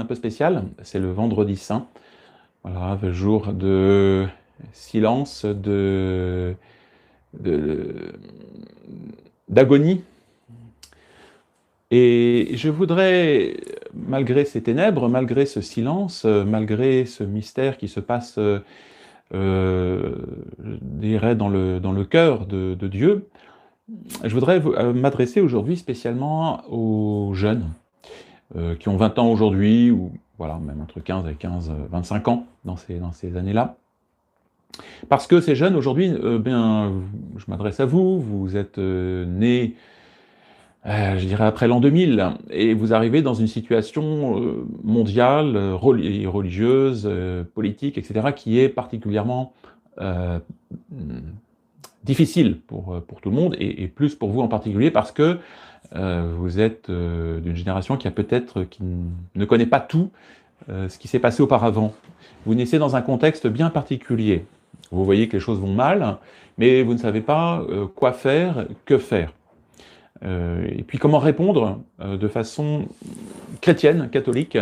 peu spécial, c'est le vendredi saint. Voilà, le jour de silence, de- d'agonie. Et je voudrais, malgré ces ténèbres, malgré ce silence, malgré ce mystère qui se passe, je dirais, dans le cœur de Dieu, je voudrais m'adresser aujourd'hui spécialement aux jeunes qui ont 20 ans aujourd'hui, ou voilà, même entre 15 et 25 ans dans ces années-là. Parce que ces jeunes aujourd'hui, bien, je m'adresse à vous, vous êtes nés, je dirais après l'an 2000, et vous arrivez dans une situation mondiale, religieuse, politique, etc., qui est particulièrement euh, difficile pour tout le monde, et plus pour vous en particulier, parce que vous êtes d'une génération qui a peut-être, qui ne connaît pas tout ce qui s'est passé auparavant. Vous naissez dans un contexte bien particulier. Vous voyez que les choses vont mal, mais vous ne savez pas quoi faire, que faire. Et puis comment répondre de façon chrétienne, catholique,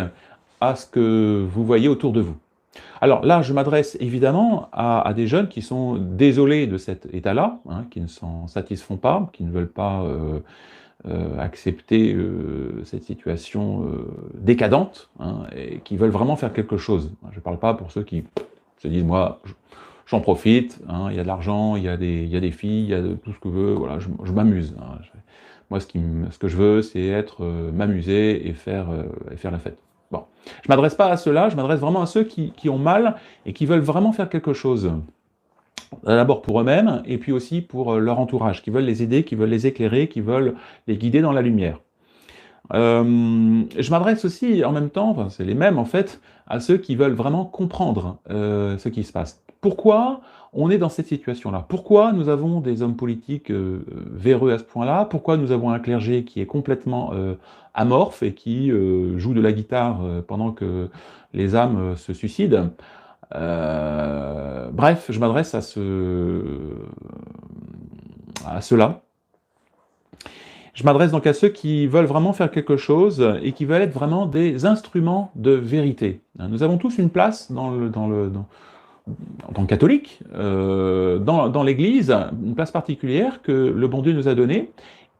à ce que vous voyez autour de vous. Alors là, je m'adresse évidemment à des jeunes qui sont désolés de cet état-là, hein, qui ne s'en satisfont pas, qui ne veulent pas accepter cette situation décadente, hein, et qui veulent vraiment faire quelque chose. Je ne parle pas pour ceux qui se disent, moi, j'en profite, hein, il y a de l'argent, il y a des filles, il y a de, tout ce que je veux, voilà, je m'amuse. Hein. Moi, ce que je veux, c'est être, m'amuser et faire la fête. Bon. Je ne m'adresse pas à ceux-là, je m'adresse vraiment à ceux qui ont mal et qui veulent vraiment faire quelque chose. D'abord pour eux-mêmes, et puis aussi pour leur entourage, qui veulent les aider, qui veulent les éclairer, qui veulent les guider dans la lumière. Je m'adresse aussi en même temps, enfin, c'est les mêmes en fait, à ceux qui veulent vraiment comprendre ce qui se passe. Pourquoi on est dans cette situation-là? Pourquoi nous avons des hommes politiques véreux à ce point-là? Pourquoi nous avons un clergé qui est complètement amorphe et qui joue de la guitare pendant que les âmes se suicident? Bref, je m'adresse à ceux-là. Je m'adresse donc à ceux qui veulent vraiment faire quelque chose et qui veulent être vraiment des instruments de vérité. Nous avons tous une place en tant que catholiques, dans l'Église, une place particulière que le bon Dieu nous a donnée,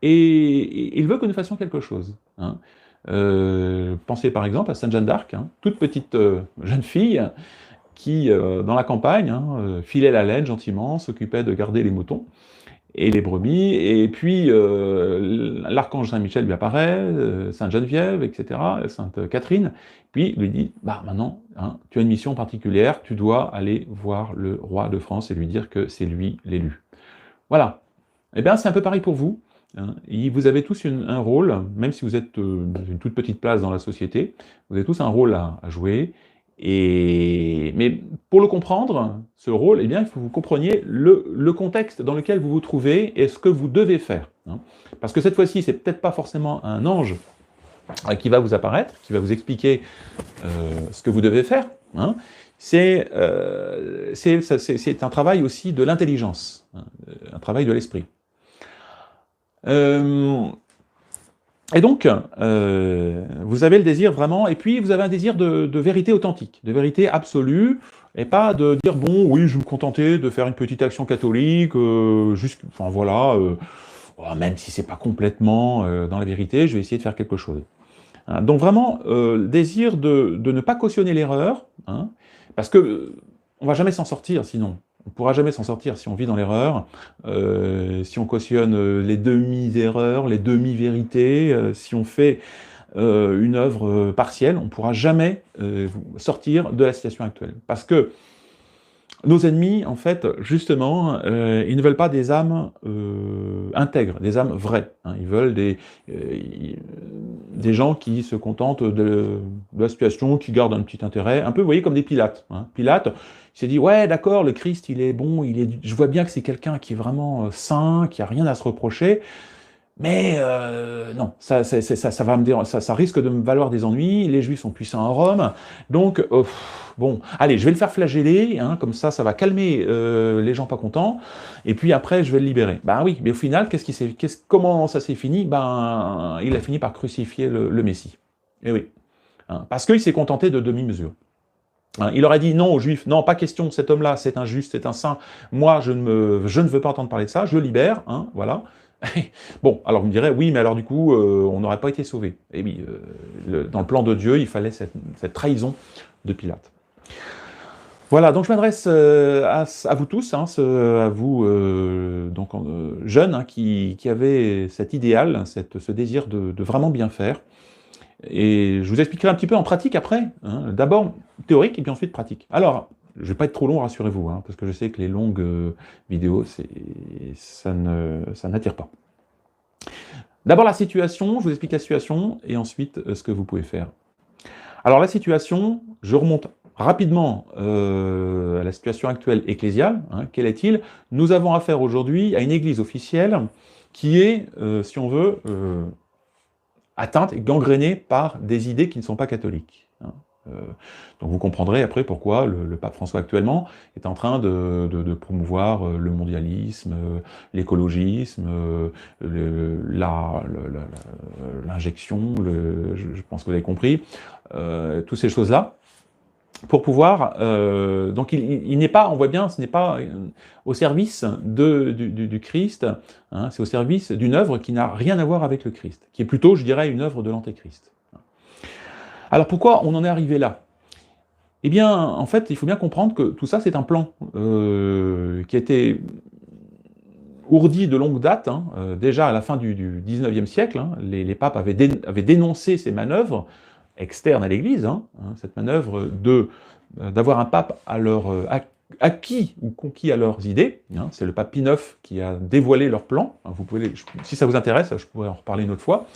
et il veut que nous fassions quelque chose. Hein. Pensez par exemple à Sainte Jeanne d'Arc, hein, toute petite jeune fille qui, dans la campagne, hein, filait la laine gentiment, s'occupait de garder les moutons et les brebis, et puis l'archange Saint-Michel lui apparaît, Sainte Geneviève, etc., Sainte Catherine, puis lui dit, bah maintenant, hein, tu as une mission particulière, tu dois aller voir le roi de France et lui dire que c'est lui l'élu. Voilà. Eh bien, c'est un peu pareil pour vous. Hein. Vous avez tous un rôle, même si vous êtes dans une toute petite place dans la société, vous avez tous un rôle à jouer. Mais pour le comprendre, ce rôle, eh bien, il faut que vous compreniez le contexte dans lequel vous vous trouvez et ce que vous devez faire. Hein. Parce que cette fois-ci, c'est peut-être pas forcément un ange qui va vous apparaître, qui va vous expliquer ce que vous devez faire. Hein. C'est un travail aussi de l'intelligence, hein, un travail de l'esprit. Et donc, vous avez le désir vraiment, et puis vous avez un désir de vérité authentique, de vérité absolue, et pas de dire, bon, oui, je vais me contenter de faire une petite action catholique, juste, enfin voilà, même si c'est pas complètement dans la vérité, je vais essayer de faire quelque chose. Hein, donc vraiment, le désir de ne pas cautionner l'erreur, hein, parce que on va jamais s'en sortir sinon. On ne pourra jamais s'en sortir si on vit dans l'erreur, si on cautionne les demi-erreurs, les demi-vérités, si on fait une œuvre partielle, on ne pourra jamais sortir de la situation actuelle. Parce que nos ennemis, en fait, justement, ils ne veulent pas des âmes intègres, des âmes vraies. Hein. Ils veulent des gens qui se contentent de la situation, qui gardent un petit intérêt, un peu, vous voyez, comme des Pilates. Hein. Pilate, il s'est dit, ouais, d'accord, le Christ, il est bon, je vois bien que c'est quelqu'un qui est vraiment saint, qui a rien à se reprocher, mais non, ça va ça risque de me valoir des ennuis, les Juifs sont puissants à Rome, donc, bon, allez, je vais le faire flageller, hein, comme ça va calmer les gens pas contents, et puis après, je vais le libérer. Ben oui, mais au final, comment ça s'est fini? Ben, il a fini par crucifier le Messie. Et oui. hein, parce qu'il s'est contenté de demi-mesures. Hein, il aurait dit non aux Juifs, non, pas question, cet homme-là, c'est un juste, c'est un saint, moi, je ne veux pas entendre parler de ça, je le libère, hein, voilà. Bon, alors vous me direz, oui, mais alors du coup, on n'aurait pas été sauvés. Eh oui, dans le plan de Dieu, il fallait cette trahison de Pilate. Voilà, donc je m'adresse à vous tous, hein, à vous donc, jeunes, hein, qui avez cet idéal, ce désir de vraiment bien faire. Et je vous expliquerai un petit peu en pratique après, hein. D'abord théorique et puis ensuite pratique. Alors, je ne vais pas être trop long, rassurez-vous, hein, parce que je sais que les longues vidéos, ça n'attire pas. D'abord la situation, je vous explique la situation, et ensuite ce que vous pouvez faire. Alors la situation, je remonte rapidement à la situation actuelle ecclésiale. Hein, quel est-il? Nous avons affaire aujourd'hui à une église officielle qui est, si on veut, atteinte et gangrénée par des idées qui ne sont pas catholiques. Hein. Donc vous comprendrez après pourquoi le pape François actuellement est en train de promouvoir le mondialisme, l'écologisme, l'injection, je pense que vous avez compris, toutes ces choses-là, pour pouvoir... donc il n'est pas, on voit bien, ce n'est pas au service du Christ, hein, c'est au service d'une œuvre qui n'a rien à voir avec le Christ, qui est plutôt, je dirais, une œuvre de l'Antéchrist. Alors pourquoi on en est arrivé là? Eh bien, en fait, il faut bien comprendre que tout ça, c'est un plan qui a été ourdi de longue date, hein, déjà à la fin du 19e siècle, hein, les papes avaient dénoncé ces manœuvres externes à l'Église, hein, cette manœuvre d'avoir un pape à leur, acquis ou conquis à leurs idées. Hein, c'est le pape Pie IX qui a dévoilé leur plan. Hein, vous pouvez, si ça vous intéresse, je pourrais en reparler une autre fois.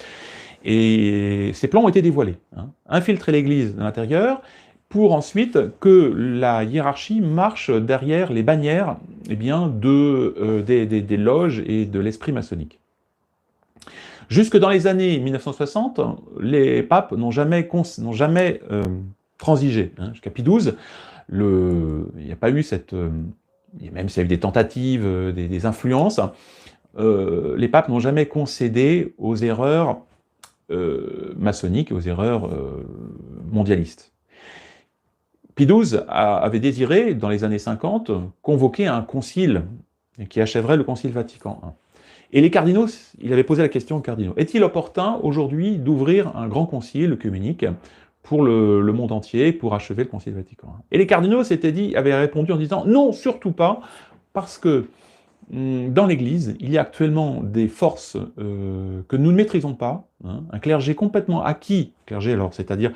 Et ces plans ont été dévoilés. Hein, infiltrer l'Église de l'intérieur, pour ensuite que la hiérarchie marche derrière les bannières, eh bien, des loges et de l'esprit maçonnique. Jusque dans les années 1960, les papes n'ont jamais transigé. Hein. Jusqu'à Pie XII, il n'y a pas eu cette... même s'il y a eu des tentatives, des influences, les papes n'ont jamais concédé aux erreurs maçonniques, aux erreurs mondialistes. Pie XII avait désiré, dans les années 50, convoquer un concile qui achèverait le Concile Vatican I. Et les cardinaux, il avait posé la question aux cardinaux, est-il opportun aujourd'hui d'ouvrir un grand concile œcuménique pour le monde entier, pour achever le Concile Vatican I? Et les cardinaux avaient répondu en disant, non, surtout pas, parce que dans l'Église, il y a actuellement des forces que nous ne maîtrisons pas, hein, un clergé complètement acquis, clergé alors, c'est-à-dire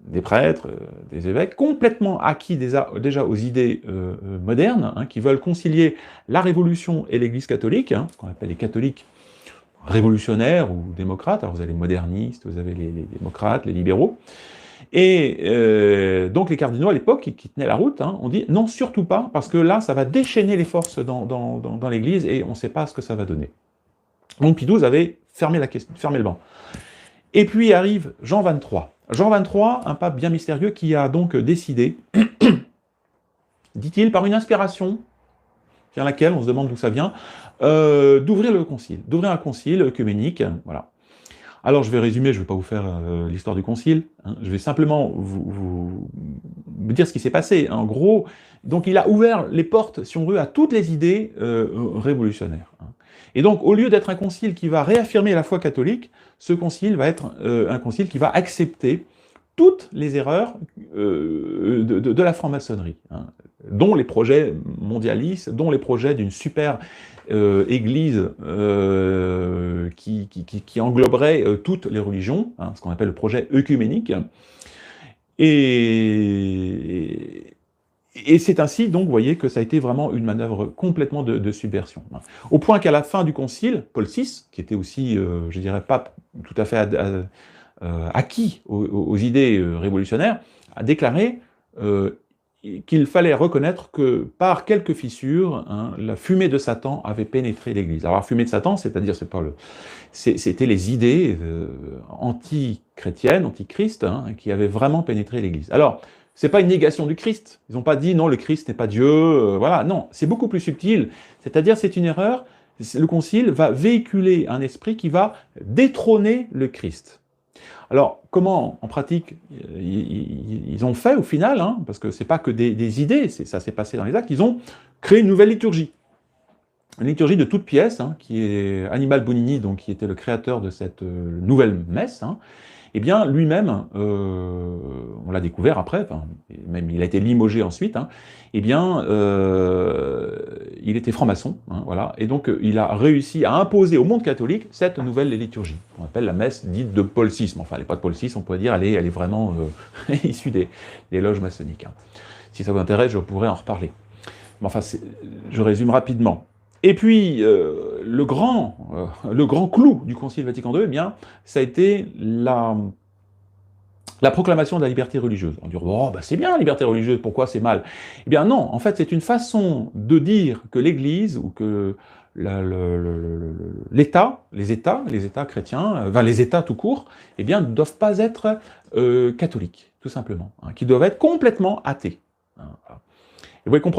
des prêtres, des évêques, complètement acquis déjà aux idées modernes, hein, qui veulent concilier la Révolution et l'Église catholique, hein, ce qu'on appelle les catholiques révolutionnaires ou démocrates. Alors vous avez les modernistes, vous avez les démocrates, les libéraux. Et donc les cardinaux à l'époque, qui tenaient la route, hein, ont dit non, surtout pas, parce que là, ça va déchaîner les forces dans l'Église et on ne sait pas ce que ça va donner. Donc Pie XII avait fermé le banc. Et puis arrive Jean XXIII. Jean XXIII, un pape bien mystérieux, qui a donc décidé, dit-il, par une inspiration, vers laquelle on se demande d'où ça vient, d'ouvrir un concile œcuménique, voilà. Alors je vais résumer, je ne vais pas vous faire l'histoire du concile, hein, je vais simplement vous dire ce qui s'est passé. En gros, donc il a ouvert les portes, si on veut, à toutes les idées révolutionnaires. Hein. Et donc, au lieu d'être un concile qui va réaffirmer la foi catholique, ce concile va être un concile qui va accepter toutes les erreurs de la franc-maçonnerie, hein, dont les projets mondialistes, dont les projets d'une super église qui engloberait toutes les religions, hein, ce qu'on appelle le projet œcuménique. Et c'est ainsi, donc, vous voyez que ça a été vraiment une manœuvre complètement de subversion. Hein. Au point qu'à la fin du concile, Paul VI, qui était aussi, je dirais, pape tout à fait acquis aux idées révolutionnaires, a déclaré qu'il fallait reconnaître que par quelques fissures, hein, la fumée de Satan avait pénétré l'Église. Alors la fumée de Satan, c'est-à-dire, c'était les idées anti-chrétiennes, anti-Christ, hein, qui avaient vraiment pénétré l'Église. Alors, c'est pas une négation du Christ. Ils n'ont pas dit non, le Christ n'est pas Dieu, voilà. Non, c'est beaucoup plus subtil. C'est-à-dire, c'est une erreur. Le Concile va véhiculer un esprit qui va détrôner le Christ. Alors, comment, en pratique, ils ont fait au final, hein, parce que c'est pas que des idées, ça s'est passé dans les actes, ils ont créé une nouvelle liturgie. Une liturgie de toute pièce, hein, qui est Annibale Bonini, donc, qui était le créateur de cette nouvelle messe, hein, eh bien, lui-même, on l'a découvert après, enfin, même il a été limogé ensuite, hein, eh bien, il était franc-maçon, hein, voilà, et donc il a réussi à imposer au monde catholique cette nouvelle liturgie, qu'on appelle la messe dite de Paul VI. Enfin, elle n'est pas de Paul VI, on pourrait dire, elle est vraiment issue des loges maçonniques. Hein. Si ça vous intéresse, je pourrais en reparler. Mais enfin, je résume rapidement. Et puis, le grand clou du Concile Vatican II, eh bien, ça a été la proclamation de la liberté religieuse. On dit, oh, bah, c'est bien la liberté religieuse, pourquoi c'est mal? Eh bien non, en fait, c'est une façon de dire que l'Église, ou que l'État, les États chrétiens, enfin les États tout court, eh bien, ne doivent pas être catholiques, tout simplement, hein, qui doivent être complètement athées. Hein, voilà.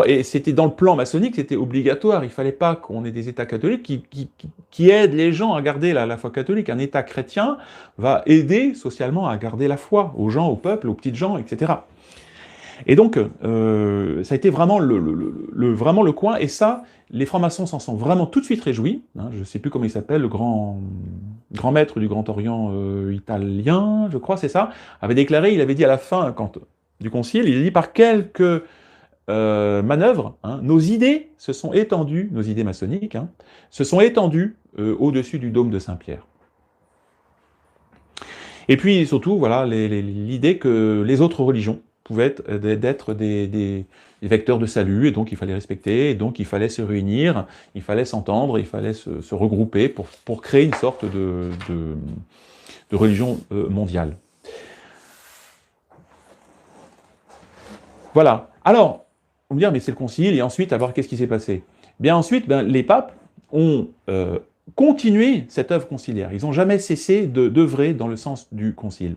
Et c'était dans le plan maçonnique, c'était obligatoire. Il ne fallait pas qu'on ait des États catholiques qui aident les gens à garder la foi catholique. Un État chrétien va aider socialement à garder la foi aux gens, au peuple, aux petites gens, etc. Et donc, ça a été vraiment vraiment le coin. Et ça, les francs-maçons s'en sont vraiment tout de suite réjouis. Hein, je ne sais plus comment il s'appelle, le grand maître du Grand Orient italien, je crois, c'est ça, avait déclaré, il avait dit à la fin du concile, il a dit par quelques manœuvre, hein, nos idées se sont étendues, nos idées maçonniques, hein, se sont étendues au-dessus du dôme de Saint-Pierre. Et puis surtout, voilà, l'idée que les autres religions pouvaient être des vecteurs de salut, et donc il fallait respecter, et donc il fallait se réunir, il fallait s'entendre, il fallait se regrouper pour créer une sorte de religion mondiale. Voilà. Alors, on va me dire, mais c'est le concile, et ensuite, à voir qu'est-ce qui s'est passé. Bien ensuite, les papes ont continué cette œuvre conciliaire. Ils n'ont jamais cessé d'œuvrer dans le sens du concile.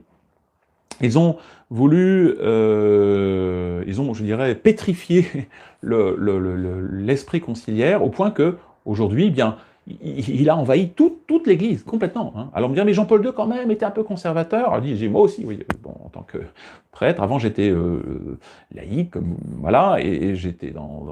Ils ont voulu, je dirais, pétrifier l'esprit conciliaire au point que, aujourd'hui, bien, il a envahi toute l'Église, complètement. Hein. Alors on me dit, mais Jean-Paul II, quand même, était un peu conservateur. Alors, je dis, moi aussi, oui, bon, en tant que prêtre, avant j'étais laïque, voilà, et j'étais dans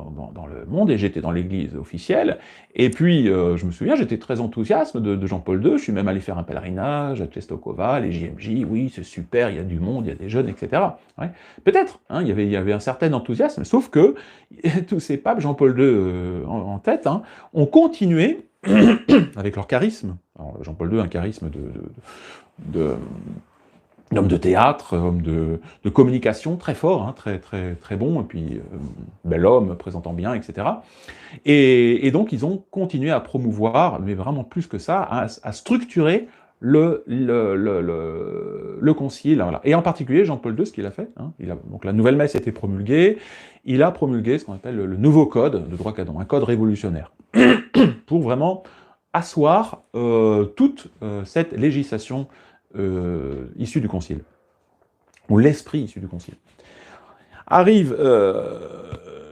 le monde, et j'étais dans l'Église officielle. Et puis, je me souviens, j'étais très enthousiaste de Jean-Paul II, je suis même allé faire un pèlerinage à Czestochowa, les JMJ, oui, c'est super, il y a du monde, il y a des jeunes, etc. Ouais. Peut-être, hein, il y avait un certain enthousiasme, sauf que tous ces papes, Jean-Paul II en tête, hein, ont continué avec leur charisme. Jean-Paul II, un charisme d'homme de théâtre, homme de communication très fort, hein, très bon, et puis bel homme, présentant bien, etc. Et donc ils ont continué à promouvoir, mais vraiment plus que ça, à structurer le concile. Voilà. Et en particulier, Jean-Paul II, ce qu'il a fait, hein, donc la nouvelle messe a été promulguée, il a promulgué ce qu'on appelle le nouveau code de droit canon, un code révolutionnaire, pour vraiment asseoir toute cette législation issue du concile, ou l'esprit issu du concile. Arrive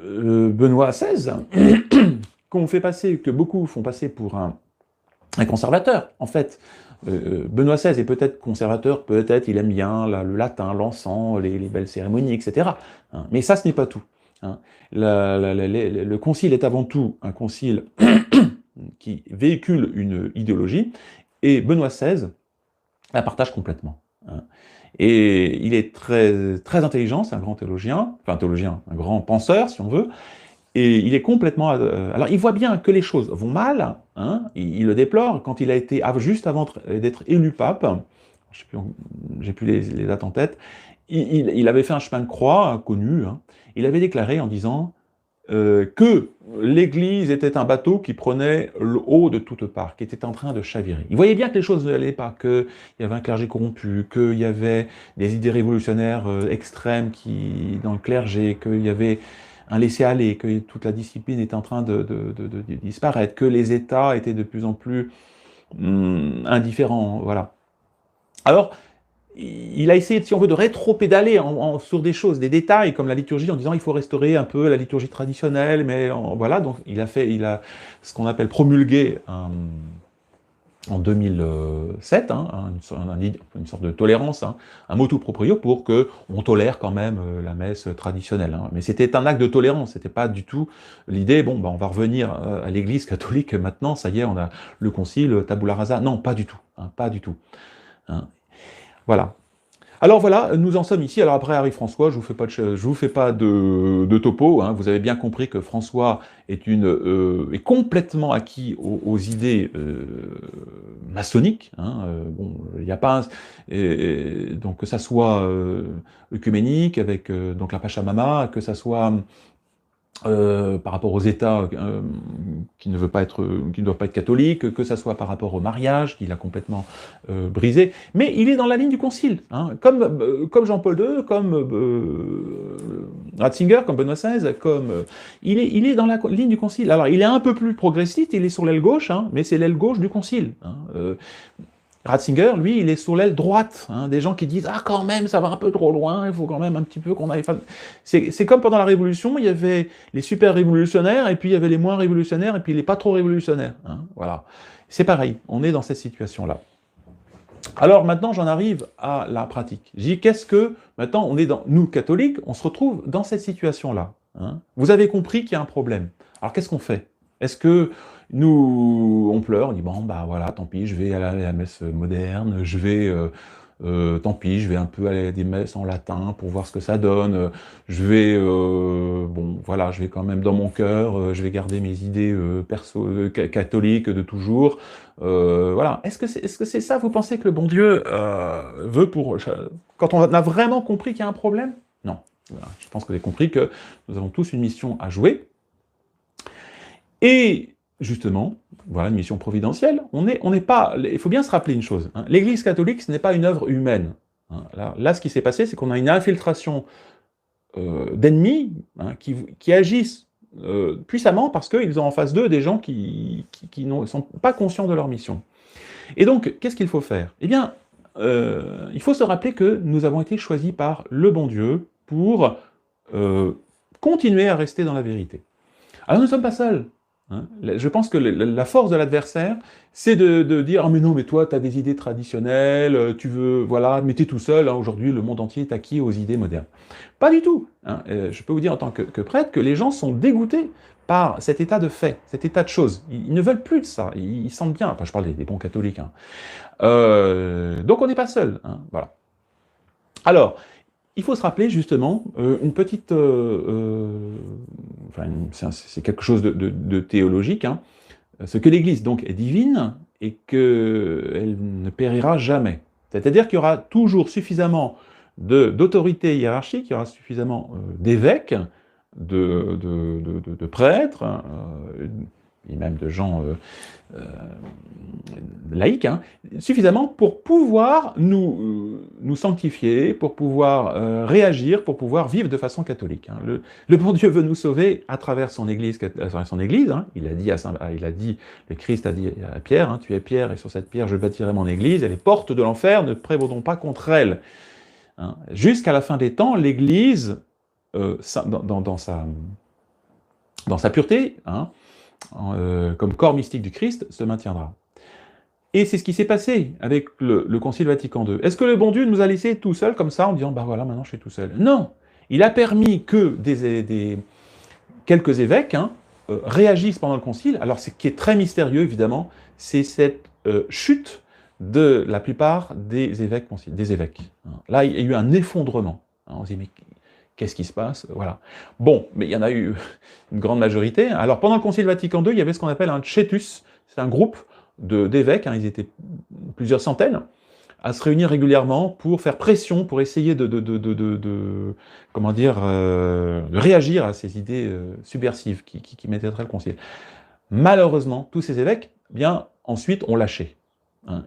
Benoît XVI, que beaucoup font passer pour un conservateur. En fait, Benoît XVI est peut-être conservateur, peut-être il aime bien le latin, l'encens, les belles cérémonies, etc. Hein, mais ça, ce n'est pas tout. Hein. Le concile est avant tout un concile qui véhicule une idéologie, et Benoît XVI la partage complètement. Hein. Et il est très intelligent, c'est un grand théologien, un grand penseur, si on veut, et il est complètement... alors, il voit bien que les choses vont mal, hein, il le déplore, quand il a été, juste avant d'être élu pape, j'ai plus les dates en tête, il avait fait un chemin de croix connu, hein, il avait déclaré en disant que l'Église était un bateau qui prenait le haut de toutes parts, qui était en train de chavirer. Il voyait bien que les choses n'allaient pas, qu'il y avait un clergé corrompu, qu'il y avait des idées révolutionnaires extrêmes dans le clergé, qu'il y avait un laisser-aller, que toute la discipline était en train de disparaître, que les États étaient de plus en plus indifférents, voilà. Alors, il a essayé, si on veut, de rétro-pédaler sur des choses, des détails, comme la liturgie, en disant il faut restaurer un peu la liturgie traditionnelle, mais voilà, donc il a ce qu'on appelle promulguer en 2007, une sorte de tolérance, un motu proprio pour qu'on tolère quand même la messe traditionnelle. Mais c'était un acte de tolérance, c'était pas du tout l'idée, bon, on va revenir à l'Église catholique maintenant, ça y est, on a le concile, tabula rasa. Non, pas du tout, pas du tout. Voilà. Alors voilà, nous en sommes ici. Alors après arrive François, je vous fais pas de topo. Vous avez bien compris que François est complètement acquis aux idées maçonniques. Bon, il n'y a pas donc que ça soit œcuménique avec donc la Pachamama, que ça soit par rapport aux États qui ne doivent pas être catholiques, que ça soit par rapport au mariage, qu'il a complètement brisé, mais il est dans la ligne du Concile, comme Jean-Paul II, comme Ratzinger, comme Benoît XVI, il est dans la ligne du Concile. Alors il est un peu plus progressiste, il est sur l'aile gauche, mais c'est l'aile gauche du Concile. Ratzinger, lui, il est sur l'aile droite, des gens qui disent « Ah, quand même, ça va un peu trop loin, il faut quand même un petit peu qu'on aille... » C'est comme pendant la Révolution, il y avait les super révolutionnaires, et puis il y avait les moins révolutionnaires, et puis les pas trop révolutionnaires. Voilà. C'est pareil, on est dans cette situation-là. Alors maintenant, j'en arrive à la pratique. Je dis, maintenant, nous, catholiques, on se retrouve dans cette situation-là. Vous avez compris qu'il y a un problème. Alors qu'est-ce qu'on fait? Est-ce que nous, on pleure, on dit, bon, voilà, tant pis, je vais aller à la messe moderne, tant pis, je vais un peu aller à des messes en latin pour voir ce que ça donne, je vais quand même dans mon cœur, je vais garder mes idées catholiques de toujours, voilà. Est-ce que c'est ça, vous pensez que le bon Dieu veut quand on a vraiment compris qu'il y a un problème? Non. Voilà. Je pense que vous avez compris que nous avons tous une mission à jouer, et justement, voilà une mission providentielle. On n'est pas. Il faut bien se rappeler une chose. L'Église catholique, ce n'est pas une œuvre humaine. Là, ce qui s'est passé, c'est qu'on a une infiltration d'ennemis qui agissent puissamment parce qu'ils ont en face d'eux des gens qui ne sont pas conscients de leur mission. Et donc, qu'est-ce qu'il faut faire? Eh bien, il faut se rappeler que nous avons été choisis par le bon Dieu pour continuer à rester dans la vérité. Alors, nous ne sommes pas seuls. Je pense que la force de l'adversaire, c'est de dire « Ah mais non, mais toi, tu as des idées traditionnelles, tu veux... Voilà, mais t'es tout seul, aujourd'hui, le monde entier est acquis aux idées modernes. » Pas du tout. Je peux vous dire en tant que prêtre que les gens sont dégoûtés par cet état de fait, cet état de choses. Ils ne veulent plus de ça, ils sentent bien. Enfin, je parle des bons catholiques. Donc on n'est pas seul. Voilà. Alors, il faut se rappeler justement une petite... c'est quelque chose de théologique, ce que l'Église donc est divine et qu'elle ne périra jamais. C'est-à-dire qu'il y aura toujours suffisamment d'autorité hiérarchique, il y aura suffisamment d'évêques, de prêtres, et même de gens laïques, suffisamment pour pouvoir nous sanctifier, pour pouvoir réagir, pour pouvoir vivre de façon catholique. Le bon Dieu veut nous sauver à travers son Église. Il a dit, le Christ a dit à Pierre, tu es Pierre, et sur cette pierre je bâtirai mon Église, et les portes de l'enfer ne prévaudront pas contre elle. Jusqu'à la fin des temps, l'Église, dans sa pureté, comme corps mystique du Christ, se maintiendra. Et c'est ce qui s'est passé avec le Concile Vatican II. Est-ce que le bon Dieu nous a laissés tout seuls comme ça, en disant, voilà, maintenant je suis tout seul? Non. Il a permis que quelques évêques réagissent pendant le Concile. Alors, ce qui est très mystérieux, évidemment, c'est cette chute de la plupart des évêques. Là, il y a eu un effondrement. On se dit, mais qu'est-ce qui se passe? Voilà. Bon, mais il y en a eu une grande majorité. Alors, pendant le Concile Vatican II, il y avait ce qu'on appelle un cetus. C'est un groupe d'évêques, ils étaient plusieurs centaines, à se réunir régulièrement pour faire pression, pour essayer de réagir à ces idées subversives qui mététraient le Concile. Malheureusement, tous ces évêques, ensuite, ont lâché.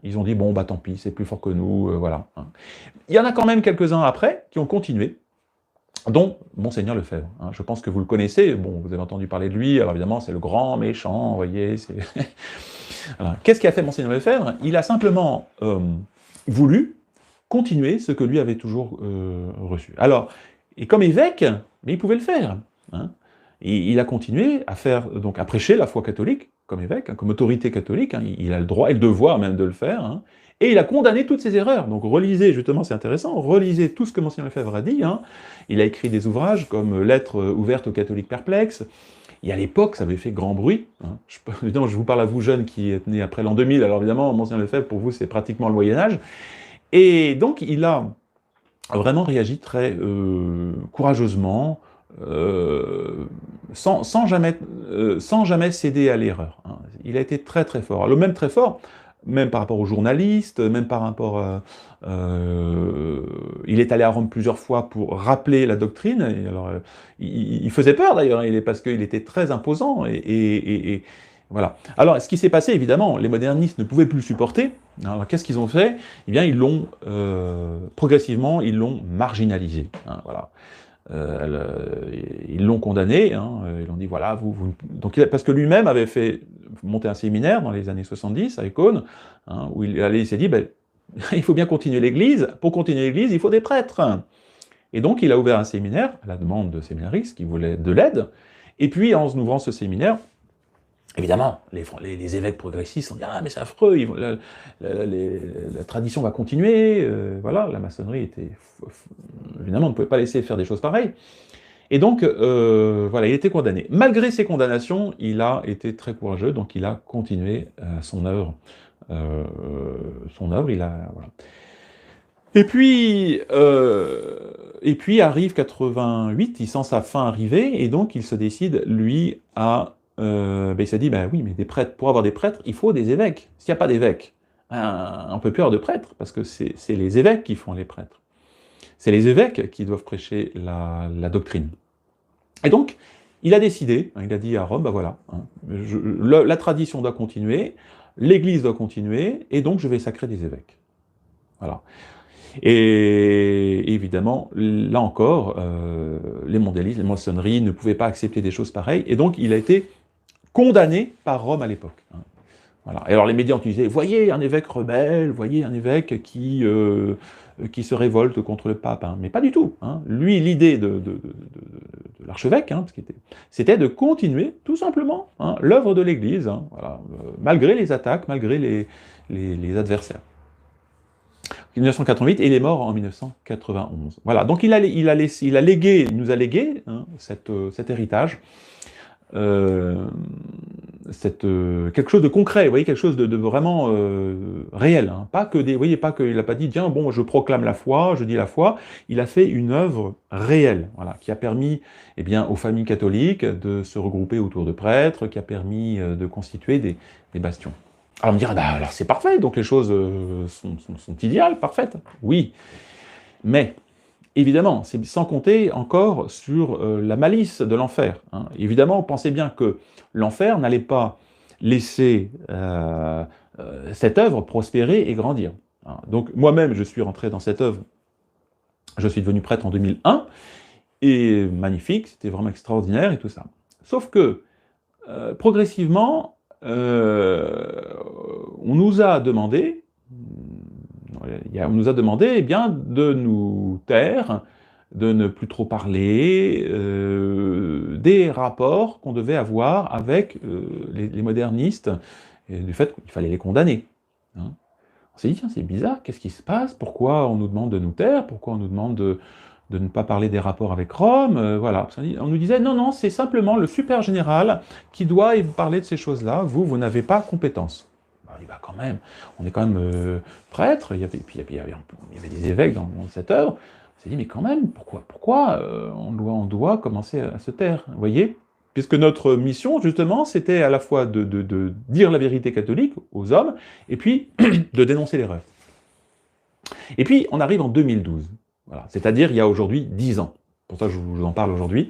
Ils ont dit, tant pis, c'est plus fort que nous, voilà. Il y en a quand même quelques-uns après qui ont continué, dont Monseigneur Lefebvre. Je pense que vous le connaissez, vous avez entendu parler de lui, alors évidemment, c'est le grand méchant, vous voyez, c'est... Alors, qu'est-ce qu'a fait Monseigneur Lefebvre? Il a simplement voulu continuer ce que lui avait toujours reçu. Alors, et comme évêque, mais il pouvait le faire. il a continué à faire, donc à prêcher la foi catholique, comme évêque, hein, comme autorité catholique, hein, il a le droit et le devoir même de le faire, hein, et il a condamné toutes ses erreurs. Donc relisez, justement, c'est intéressant, relisez tout ce que Monseigneur Lefebvre a dit. Hein. Il a écrit des ouvrages comme Lettres ouvertes aux catholiques perplexes, et à l'époque, ça avait fait grand bruit. Hein. Évidemment, je vous parle à vous jeunes qui êtes nés après l'an 2000, alors évidemment, Monseigneur Lefebvre, pour vous, c'est pratiquement le Moyen-Âge. Et donc, il a vraiment réagi très courageusement, sans jamais céder à l'erreur. Hein. Il a été très très fort. Le même très fort, même par rapport aux journalistes, même par rapport il est allé à Rome plusieurs fois pour rappeler la doctrine. Et alors, il faisait peur d'ailleurs, parce qu'il était très imposant. Et voilà. Alors, ce qui s'est passé, évidemment, les modernistes ne pouvaient plus le supporter. Alors, qu'est-ce qu'ils ont fait? Eh bien, ils l'ont progressivement, ils l'ont marginalisé. Hein, voilà. Ils l'ont condamné, hein, ils l'ont dit voilà, donc, parce que lui-même avait fait monter un séminaire dans les années 70 à Écône, hein, où il s'est dit ben, il faut bien continuer l'Église, pour continuer l'Église, il faut des prêtres. Et donc il a ouvert un séminaire à la demande de séminaristes qui voulaient de l'aide, et puis en ouvrant ce séminaire, évidemment, les évêques progressistes ont dit « Ah, mais c'est affreux, la tradition va continuer. » Voilà, la maçonnerie était... Évidemment, on ne pouvait pas laisser faire des choses pareilles. Et donc, voilà, il était condamné. Malgré ces condamnations, il a été très courageux, donc il a continué son œuvre. Il a... Voilà. Et puis arrive 88, il sent sa fin arriver, et donc il se décide, lui, à... il s'est dit, ben oui, mais des prêtres, pour avoir des prêtres, il faut des évêques. S'il n'y a pas d'évêques, on ne peut plus avoir de prêtres, parce que c'est les évêques qui font les prêtres. C'est les évêques qui doivent prêcher la doctrine. Et donc, il a décidé, il a dit à Rome, ben voilà, hein, la tradition doit continuer, l'Église doit continuer, et donc je vais sacrer des évêques. Voilà. Et évidemment, là encore, les mondialistes, les maçonneries ne pouvaient pas accepter des choses pareilles, et donc il a été condamné par Rome à l'époque. Hein. Voilà. Et alors les médias ont utilisé, voyez un évêque rebelle, voyez un évêque qui se révolte contre le pape, hein. Mais pas du tout. Hein. Lui, l'idée de l'archevêque, hein, c'était de continuer tout simplement hein, l'œuvre de l'Église, hein, voilà, malgré les attaques, malgré les adversaires. 1988, et il est mort en 1991. Voilà, donc il nous a légué hein, cet héritage, quelque chose de concret, vous voyez, quelque chose de vraiment réel, hein, pas que vous voyez, pas qu'il n'a pas dit, tiens, bon, je proclame la foi, je dis la foi, il a fait une œuvre réelle, voilà, qui a permis, eh bien, aux familles catholiques de se regrouper autour de prêtres, qui a permis de constituer des bastions. Alors on me dira, bah, alors c'est parfait, donc les choses sont idéales, parfaites. Oui, mais évidemment, c'est sans compter encore sur la malice de l'enfer. Hein. Évidemment, pensez bien que l'enfer n'allait pas laisser cette œuvre prospérer et grandir. Hein. Donc moi-même, je suis rentré dans cette œuvre, je suis devenu prêtre en 2001, et magnifique, c'était vraiment extraordinaire et tout ça. Sauf que, progressivement, on nous a demandé, eh bien, de nous taire, de ne plus trop parler, des rapports qu'on devait avoir avec les modernistes, et du fait qu'il fallait les condamner. Hein. On s'est dit, tiens, c'est bizarre, qu'est-ce qui se passe? Pourquoi on nous demande de nous taire? Pourquoi on nous demande de ne pas parler des rapports avec Rome, voilà. On nous disait, non, non, c'est simplement le super général qui doit parler de ces choses-là, vous n'avez pas compétence. On dit, bah quand même, on est quand même prêtre, il y avait des évêques dans cette œuvre, on s'est dit, mais quand même, pourquoi on doit commencer à se taire, vous voyez? Puisque notre mission, justement, c'était à la fois de dire la vérité catholique aux hommes, et puis de dénoncer l'erreur. Et puis, on arrive en 2012. Voilà. C'est-à-dire il y a aujourd'hui 10 ans. Pour ça, je vous en parle aujourd'hui,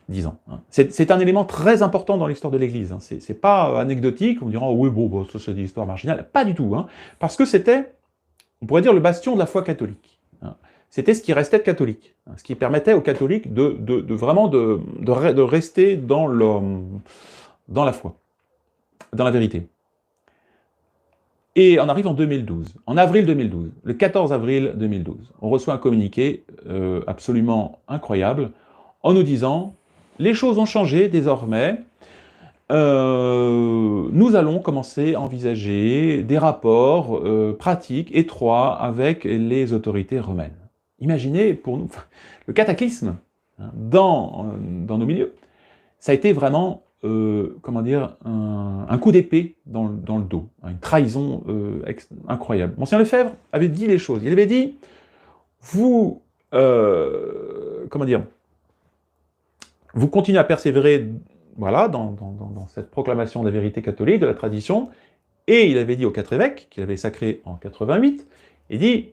10 ans. Hein. C'est un élément très important dans l'histoire de l'Église. Hein. C'est pas anecdotique, on dira, oh, oui, bon, ça c'est des histoires marginales. Pas du tout. Hein. Parce que c'était, on pourrait dire, le bastion de la foi catholique. Hein. C'était ce qui restait de catholique. Hein. Ce qui permettait aux catholiques de vraiment de rester dans la foi, dans la vérité. Et on arrive en 2012, en avril 2012, le 14 avril 2012. On reçoit un communiqué absolument incroyable en nous disant les choses ont changé désormais. Nous allons commencer à envisager des rapports pratiques, étroits, avec les autorités romaines. Imaginez pour nous le cataclysme hein, dans nos milieux. Ça a été vraiment, comment dire, un coup d'épée dans le dos, hein, une trahison incroyable. Monseigneur Lefebvre avait dit les choses. Il avait dit, vous, comment dire, vous continuez à persévérer voilà, dans cette proclamation de la vérité catholique, de la tradition, et il avait dit aux 4 évêques, qu'il avait sacrés en 88, il dit,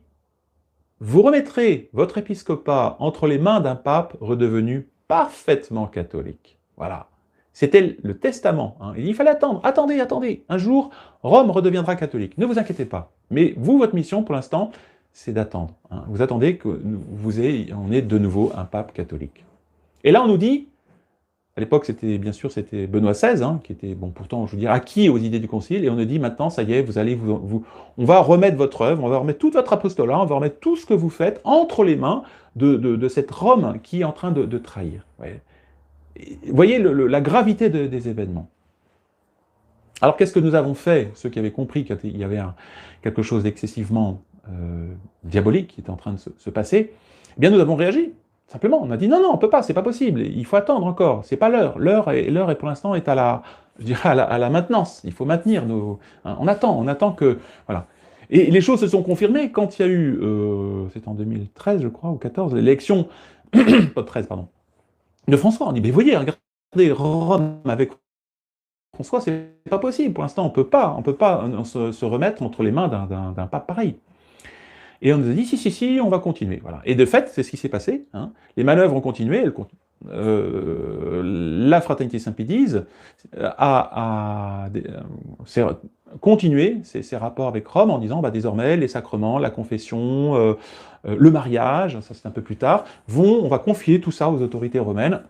vous remettrez votre épiscopat entre les mains d'un pape redevenu parfaitement catholique. Voilà. C'était le testament. Hein. Il fallait attendre. Attendez. Un jour, Rome redeviendra catholique. Ne vous inquiétez pas. Mais vous, votre mission, pour l'instant, c'est d'attendre. Hein. Vous attendez qu'on ait de nouveau un pape catholique. Et là, on nous dit, à l'époque, c'était Benoît XVI, hein, qui était, bon, pourtant, je veux dire, acquis aux idées du Concile, et on nous dit, maintenant, ça y est, on va remettre votre œuvre, on va remettre tout votre apostolat, on va remettre tout ce que vous faites entre les mains de cette Rome qui est en train de trahir. Ouais. Vous voyez la gravité des événements. Alors, qu'est-ce que nous avons fait, ceux qui avaient compris qu'il y avait quelque chose d'excessivement diabolique qui était en train de se passer? Eh bien, nous avons réagi. Simplement, on a dit non, on peut pas, c'est pas possible, il faut attendre encore, c'est pas l'heure. L'heure est pour l'instant est à la maintenance. Il faut maintenir hein, on attend que voilà. Et les choses se sont confirmées quand il y a eu, c'est en 2013 je crois ou 14, l'élection, pas 13 pardon, de François. On dit mais voyez, regardez Rome avec François, c'est pas possible. Pour l'instant, on peut pas se remettre entre les mains d'un pape pareil. Et on nous a dit, si, on va continuer. Voilà. Et de fait, c'est ce qui s'est passé. Hein. Les manœuvres ont continué. La Fraternité Saint-Pédise a continué ses rapports avec Rome en disant, bah, désormais, les sacrements, la confession, le mariage, ça c'est un peu plus tard, on va confier tout ça aux autorités romaines.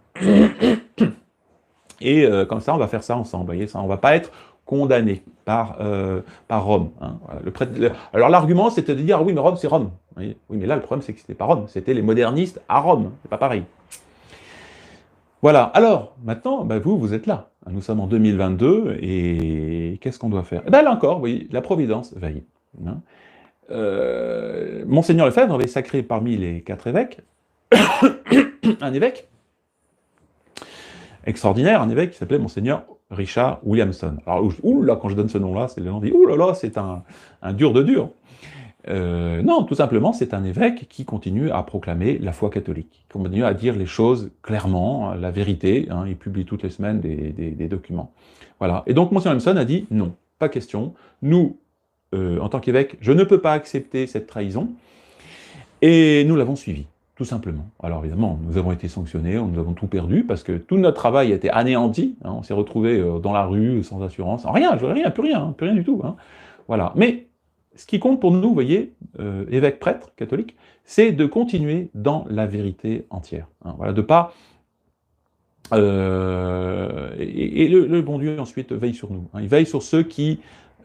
Et comme ça, on va faire ça ensemble. Vous voyez, ça, on ne va pas être condamné par Rome. Hein. Voilà, alors l'argument, c'était de dire, ah oui, mais Rome, c'est Rome. Oui, mais là, le problème, c'est que ce n'était pas Rome, c'était les modernistes à Rome. C'est pas pareil. Voilà, alors, maintenant, bah, vous êtes là. Nous sommes en 2022, et qu'est-ce qu'on doit faire? Ben là encore, vous voyez, la Providence veille. Hein. Monseigneur Lefebvre avait sacré parmi les 4 évêques un évêque extraordinaire, un évêque qui s'appelait Monseigneur Richard Williamson. Alors, oula, quand je donne ce nom-là, les gens disent, oulala, c'est un dur de dur. Non, tout simplement, c'est un évêque qui continue à proclamer la foi catholique, qui continue à dire les choses clairement, la vérité. Hein, il publie toutes les semaines des documents. Voilà. Et donc, Monseigneur Williamson a dit, non, pas question. Nous, en tant qu'évêque, je ne peux pas accepter cette trahison. Et nous l'avons suivi. Tout simplement. Alors évidemment, nous avons été sanctionnés, nous avons tout perdu, parce que tout notre travail a été anéanti, hein, on s'est retrouvés dans la rue, sans assurance, rien, plus rien du tout. Hein. Voilà. Mais ce qui compte pour nous, vous voyez, évêques, prêtres, catholiques, c'est de continuer dans la vérité entière. Hein, voilà, de pas... et le bon Dieu, ensuite, veille sur nous. Hein, il veille sur ceux qui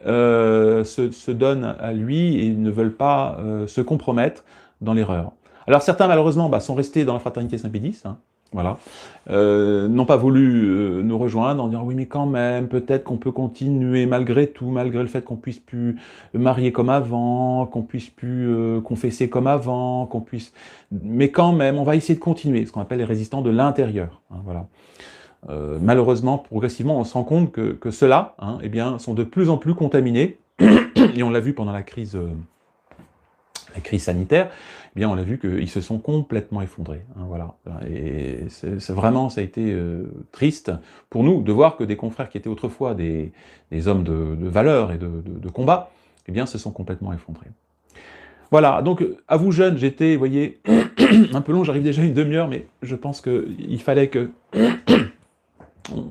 se donnent à lui et ne veulent pas se compromettre dans l'erreur. Alors certains, malheureusement, sont restés dans la Fraternité Saint-Pédis, hein, voilà, n'ont pas voulu nous rejoindre en disant « oui, mais quand même, peut-être qu'on peut continuer malgré tout, malgré le fait qu'on puisse plus marier comme avant, qu'on puisse plus confesser comme avant, qu'on puisse... Mais quand même, on va essayer de continuer, ce qu'on appelle les résistants de l'intérieur. Hein, voilà. Malheureusement, progressivement, on se rend compte que ceux-là hein, eh bien, sont de plus en plus contaminés, et on l'a vu pendant la crise sanitaire, eh bien, on a vu qu'ils se sont complètement effondrés. Hein, voilà. Et vraiment, ça a été triste pour nous de voir que des confrères qui étaient autrefois des hommes de valeur et de combat, eh bien, se sont complètement effondrés. Voilà, donc à vous jeunes, j'étais, vous voyez, un peu long, j'arrive déjà à une demi-heure, mais je pense qu'il fallait que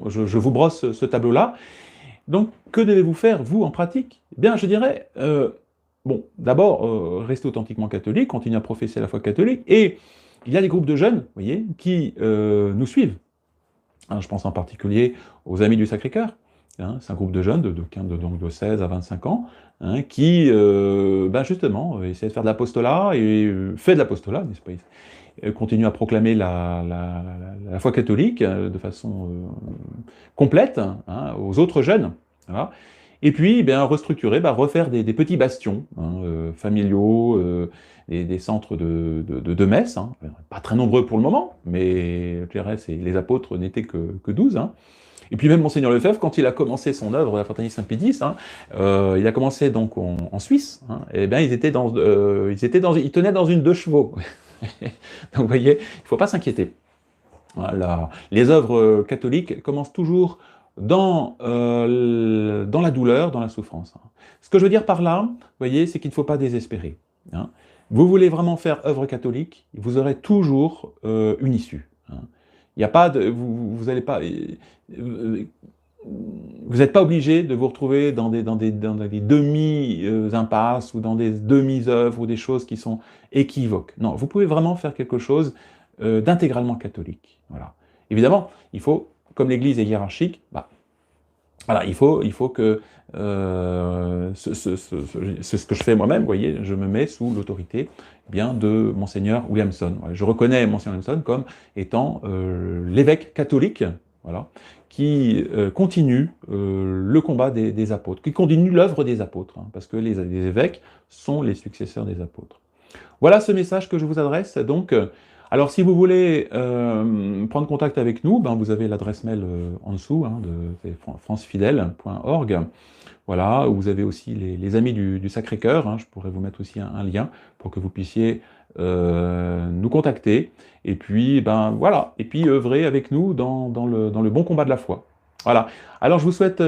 je vous brosse ce tableau-là. Donc, que devez-vous faire, vous, en pratique? Eh bien, je dirais... bon, d'abord, rester authentiquement catholique, continuer à professer la foi catholique, et il y a des groupes de jeunes, vous voyez, qui nous suivent. Hein, je pense en particulier aux Amis du Sacré-Cœur. Hein, c'est un groupe de jeunes de 16 à 25 ans, hein, qui, justement, essaient de faire de l'apostolat, et fait de l'apostolat, n'est-ce pas? continue à proclamer la foi catholique de façon complète hein, aux autres jeunes. Voilà. Et puis, bien, restructurer, refaire des petits bastions hein, familiaux, des centres de messe, hein. Pas très nombreux pour le moment, mais je dirais, les apôtres n'étaient que 12. Hein. Et puis même Monseigneur Lefebvre, quand il a commencé son œuvre, la Fraternité Saint-Pédis, hein, il a commencé donc en Suisse, hein, et bien ils tenaient dans une 2 chevaux. Donc vous voyez, il ne faut pas s'inquiéter. Voilà. Les œuvres catholiques commencent toujours dans la douleur, dans la souffrance. Hein. Ce que je veux dire par là, vous voyez, c'est qu'il ne faut pas désespérer. Hein. Vous voulez vraiment faire œuvre catholique, vous aurez toujours une issue. Hein. Il n'y a pas de, vous allez pas, vous n'êtes pas obligé de vous retrouver dans des demi-impasses ou dans des demi-œuvres ou des choses qui sont équivoques. Non, vous pouvez vraiment faire quelque chose d'intégralement catholique. Voilà. Évidemment, il faut, comme l'Église est hiérarchique, voilà, il faut que c'est ce que je fais moi-même, vous voyez, je me mets sous l'autorité bien de Monseigneur Williamson. Voilà, je reconnais Monseigneur Williamson comme étant l'évêque catholique, voilà, qui continue le combat des apôtres, qui continue l'œuvre des apôtres, hein, parce que les évêques sont les successeurs des apôtres. Voilà ce message que je vous adresse. Donc, alors si vous voulez prendre contact avec nous, vous avez l'adresse mail en dessous, hein, de francefidèle.org. Voilà, vous avez aussi les amis du Sacré-Cœur, hein, je pourrais vous mettre aussi un lien pour que vous puissiez nous contacter, et puis, voilà, et puis œuvrer avec nous dans le bon combat de la foi. Voilà, alors je vous souhaite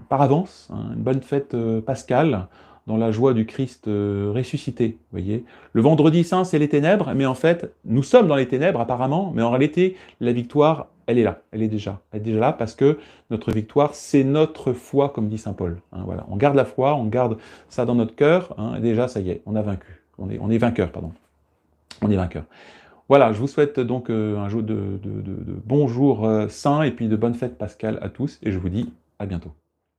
par avance hein, une bonne fête pascale, dans la joie du Christ ressuscité, vous voyez. Le vendredi saint, c'est les ténèbres, mais en fait, nous sommes dans les ténèbres apparemment, mais en réalité, la victoire, elle est là, elle est déjà là, parce que notre victoire, c'est notre foi, comme dit saint Paul. Hein, voilà. On garde la foi, on garde ça dans notre cœur, hein, et déjà, ça y est, on a vaincu. On est vainqueur, pardon. On est vainqueur. Voilà, je vous souhaite donc un jour de bons jours saints, et puis de bonnes fêtes pascales à tous, et je vous dis à bientôt.